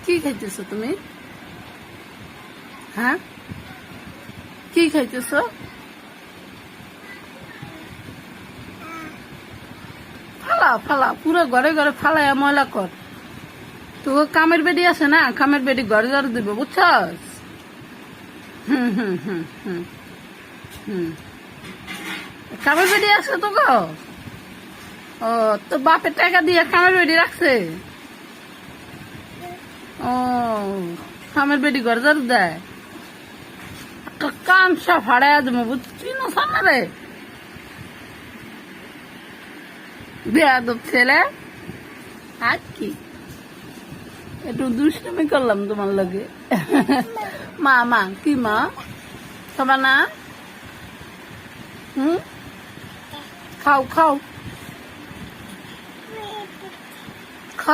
কি খাইতেছো তুমি? হ্যাঁ, কি খাইতেছো? ফালা ফালা, পুরো ঘরে ঘরে ফালাইয়া ময়লা কর। তো কামের বেডি আছে না, কামের বেডি ঘরে ঘরে দিবে, বুঝছস? হুম হুম হুম হুম হুম কামের বেডি আছে তো গো? ও, তো বাপের টাকা দিয়ে কামের বেডি রাখছে? ও, কামের বেডি ঘরে ঘরে দেয়? একটা কান সব হারাইয়া দেবো, বুঝছি না সামনে রে। বেয়াদব ছেলে। আর কি একটু দুষ্টামি করলাম তোমার লগে। মা মা কি মা খাবা না? হুম, খাও খাও।